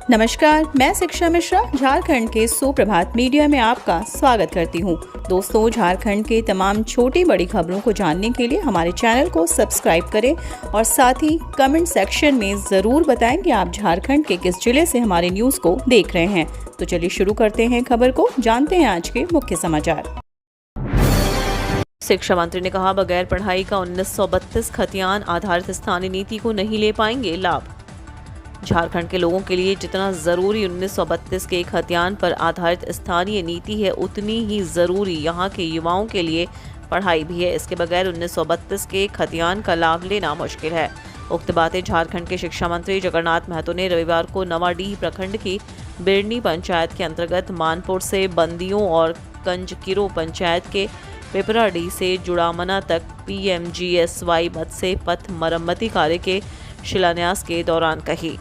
नमस्कार, मैं शिक्षा मिश्रा झारखंड के सुप्रभात मीडिया में आपका स्वागत करती हूँ। दोस्तों, झारखंड के तमाम छोटी बड़ी खबरों को जानने के लिए हमारे चैनल को सब्सक्राइब करें और साथ ही कमेंट सेक्शन में ज़रूर बताएं कि आप झारखंड के किस जिले से हमारे न्यूज़ को देख रहे हैं। तो चलिए शुरू करते हैं खबर को, जानते हैं आज के मुख्य समाचार। शिक्षा मंत्री ने कहा, बगैर पढ़ाई का 1932 खतियान आधारित स्थानीय नीति को नहीं ले पाएंगे लाभ। झारखंड के लोगों के लिए जितना जरूरी 1932 के खतियान पर आधारित स्थानीय नीति है, उतनी ही जरूरी यहाँ के युवाओं के लिए पढ़ाई भी है। इसके बगैर 1932 के खतियान का लाभ लेना मुश्किल है। उक्त बातें झारखंड के शिक्षा मंत्री जगन्नाथ महतो ने रविवार को नवाडीह प्रखंड की बिरनी पंचायत के अंतर्गत मानपुर से बंदियों और कंजकिरो पंचायत के पिपराडीह से जुड़ामना तक PMGSY मत्स्य पथ मरम्मति कार्य के शिलान्यास के दौरान कही।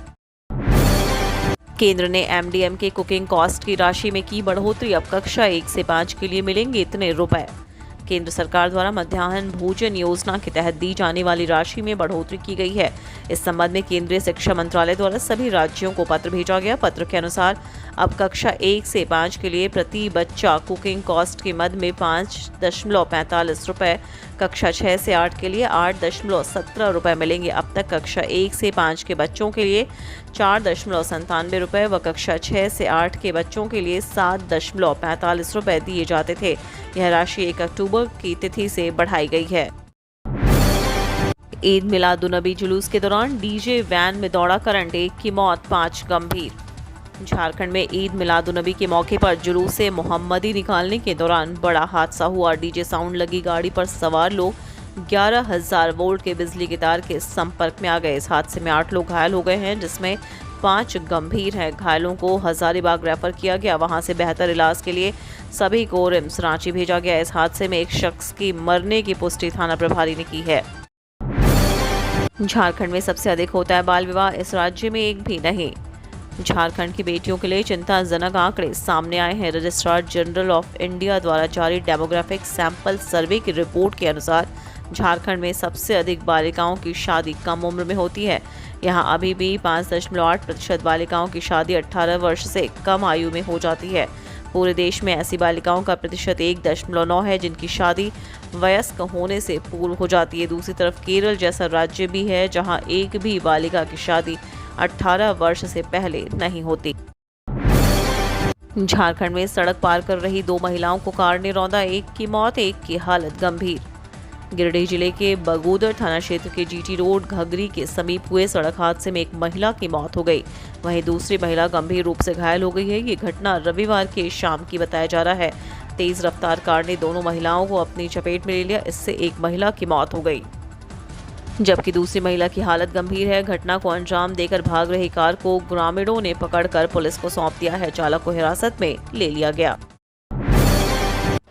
केंद्र ने MDM के कुकिंग कॉस्ट की राशि में की बढ़ोतरी, अब कक्षा 1 से 5 के लिए मिलेंगे इतने रुपए। केंद्र सरकार द्वारा मध्याह्न भोजन योजना के तहत दी जाने वाली राशि में बढ़ोतरी की गई है। इस संबंध में केंद्रीय शिक्षा मंत्रालय द्वारा सभी राज्यों को पत्र भेजा गया। पत्र के अनुसार अब कक्षा 1 से 5 के लिए प्रति बच्चा कुकिंग कॉस्ट की मद में 5.45 रुपए, कक्षा 6 से 8 के लिए 8.17 रुपए मिलेंगे। अब तक कक्षा 1 से 5 के बच्चों के लिए 4.97 रुपए व कक्षा 6 से 8 के बच्चों के लिए 7.45 रुपए दिए जाते थे। यह राशि 1 अक्टूबर की तिथि से बढ़ाई गई है। ईद मिलादुन्नबी जुलूस के दौरान डीजे वैन में दौड़ा करंट, 1 की मौत, 5 गंभीर। झारखंड में ईद मिलादुन्नबी के मौके पर जुलूस से मोहम्मदी निकालने के दौरान बड़ा हादसा हुआ। डीजे साउंड लगी गाड़ी पर सवार लोग 11,000 वोल्ट के बिजली के तार के संपर्क में आ गए। इस हादसे में 8 लोग घायल हो गए हैं, जिसमें 5 गंभीर हैं। घायलों को हजारीबाग रेफर किया गया। वहां से बेहतर इलाज के लिए सभी को रिम्स रांची भेजा गया। इस हादसे में एक शख्स की मरने की पुष्टि थाना प्रभारी ने की है। झारखंड में सबसे अधिक होता है बाल विवाह, इस राज्य में एक भी नहीं। झारखंड की बेटियों के लिए चिंताजनक आंकड़े सामने आए हैं। रजिस्ट्रार जनरल ऑफ इंडिया द्वारा जारी डेमोग्राफिक सैंपल सर्वे की रिपोर्ट के अनुसार झारखंड में सबसे अधिक बालिकाओं की शादी कम उम्र में होती है। यहां अभी भी 5.8% बालिकाओं की शादी 18 वर्ष से कम आयु में हो जाती है। पूरे देश में ऐसी बालिकाओं का प्रतिशत 1.9 है जिनकी शादी वयस्क होने से पूर्व हो जाती है। दूसरी तरफ केरल जैसा राज्य भी है जहां एक भी बालिका की शादी 18 वर्ष से पहले नहीं होती। झारखंड में सड़क पार कर रही 2 महिलाओं को कार ने रौंदा, 1 की मौत, 1 की हालत गंभीर। गिरिडीह जिले के बगोदर थाना क्षेत्र के GT रोड घगरी के समीप हुए सड़क हादसे में एक महिला की मौत हो गई, वहीं दूसरी महिला गंभीर रूप से घायल हो गई है। ये घटना रविवार के शाम की बताया जा रहा है। तेज रफ्तार कार ने दोनों महिलाओं को अपनी चपेट में ले लिया। इससे एक महिला की मौत हो गई जबकि दूसरी महिला की हालत गंभीर है। घटना को अंजाम देकर भाग रही कार को ग्रामीणों ने पकड़कर पुलिस को सौंप दिया है। चालक को हिरासत में ले लिया गया।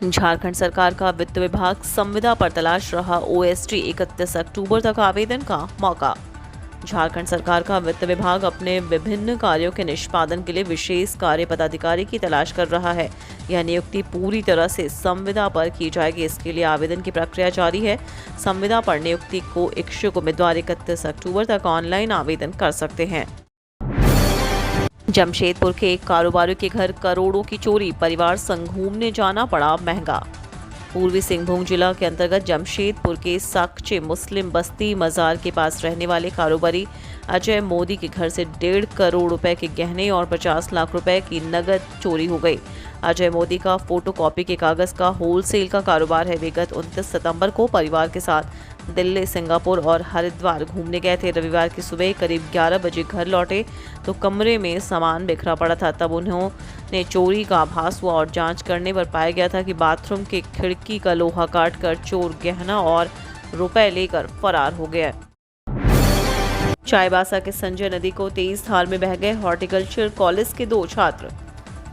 झारखंड सरकार का वित्त विभाग संविदा पर तलाश रहा OST, 31 अक्टूबर तक आवेदन का मौका। झारखंड सरकार का वित्त विभाग अपने विभिन्न कार्यों के निष्पादन के लिए विशेष कार्य पदाधिकारी की तलाश कर रहा है। यह नियुक्ति पूरी तरह से संविदा पर की जाएगी। इसके लिए आवेदन की प्रक्रिया जारी है। संविदा पर नियुक्ति को इच्छुक उम्मीदवार 31 अक्टूबर तक ऑनलाइन आवेदन कर सकते हैं। जमशेदपुर के एक कारोबारी के घर करोड़ों की चोरी, परिवार संग घूमने जाना पड़ा महंगा। पूर्वी सिंहभूम जिला के अंतर्गत जमशेदपुर के साकचे मुस्लिम बस्ती मजार के पास रहने वाले कारोबारी अजय मोदी के घर से 1.5 करोड़ रुपए के गहने और 50 लाख रुपए की नगद चोरी हो गई। अजय मोदी का फोटोकॉपी के कागज का होलसेल का कारोबार है। विगत 29 सितंबर को परिवार के साथ दिल्ली, सिंगापुर और हरिद्वार घूमने गए थे। रविवार की सुबह करीब 11 बजे घर लौटे तो कमरे में सामान बिखरा पड़ा था। तब उन्होंने चोरी का आभास हुआ और जांच करने पर पाया गया था कि बाथरूम के खिड़की का लोहा काटकर चोर गहना और रुपए लेकर फरार हो गया। चाईबासा के संजय नदी को तेज धार में बह गए हॉर्टिकल्चर कॉलेज के 2 छात्र।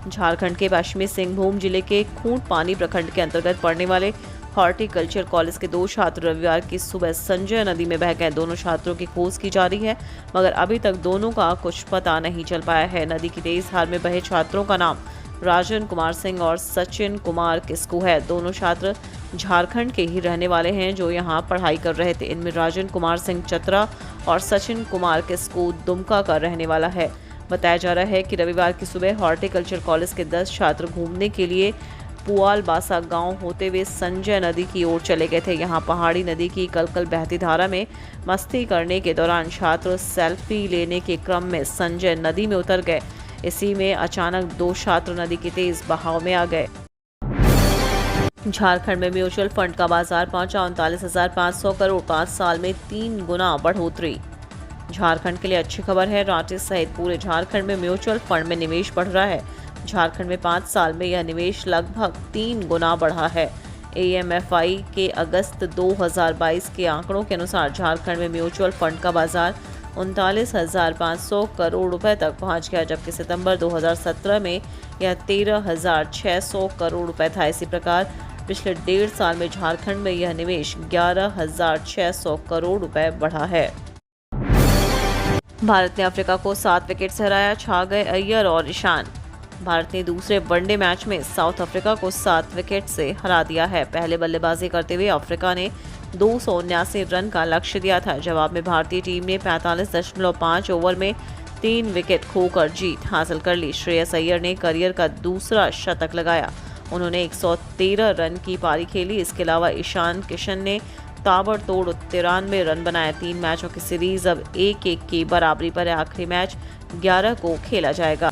झारखंड के पश्चिमी सिंहभूम जिले के खूंट पानी प्रखंड के अंतर्गत पड़ने वाले हॉर्टिकल्चर कॉलेज के 2 छात्र रविवार की सुबह संजय नदी में बह गए। दोनों छात्रों की खोज की जा रही है, मगर अभी तक दोनों का कुछ पता नहीं चल पाया है। नदी की तेज धार में बहे छात्रों का नाम राजन कुमार सिंह और सचिन कुमार किस्कू है। दोनों छात्र झारखंड के ही रहने वाले हैं जो यहाँ पढ़ाई कर रहे थे। इनमें राजन कुमार सिंह चतरा और सचिन कुमार किस्कू दुमका का रहने वाला है। बताया जा रहा है कि रविवार की सुबह हॉर्टिकल्चर कॉलेज के 10 छात्र घूमने के लिए पुआलबासा गांव होते हुए संजय नदी की ओर चले गए थे। यहां पहाड़ी नदी की कलकल बहती धारा में मस्ती करने के दौरान छात्र सेल्फी लेने के क्रम में संजय नदी में उतर गए। इसी में अचानक 2 छात्र नदी के तेज बहाव में आ गए। झारखंड में म्यूचुअल फंड का बाजार पहुंचा 39,500 करोड़, 5 साल में 3 गुना बढ़ोतरी। झारखंड के लिए अच्छी खबर है। रांची सहित पूरे झारखंड में म्यूचुअल फंड में निवेश बढ़ रहा है। झारखंड में 5 साल में यह निवेश लगभग 3 गुना बढ़ा है। AMFI के अगस्त 2022 के आंकड़ों के अनुसार झारखंड में म्यूचुअल फंड का बाजार 39,500 करोड़ रुपए तक पहुंच गया, जबकि सितंबर 2017 में यह 13,600 करोड़ रुपए था। इसी प्रकार पिछले 1.5 साल में झारखंड में यह निवेश 11,600 करोड़ रुपए बढ़ा है। भारत ने अफ्रीका को 7 विकेट से हराया, छा गए अय्यर और ईशान। भारत ने दूसरे वनडे मैच में साउथ अफ्रीका को 7 विकेट से हरा दिया है। पहले बल्लेबाजी करते हुए अफ्रीका ने 279 रन का लक्ष्य दिया था। जवाब में भारतीय टीम ने 45.5 ओवर में 3 विकेट खोकर जीत हासिल कर ली। श्रेयस अय्यर ने करियर का दूसरा शतक लगाया। उन्होंने 113 रन की पारी खेली। इसके अलावा ईशान किशन ने ताबड़तोड़ 93 रन बनाए। 3 मैचों की सीरीज अब 1-1 की बराबरी पर है। आखिरी मैच 11 को खेला जाएगा।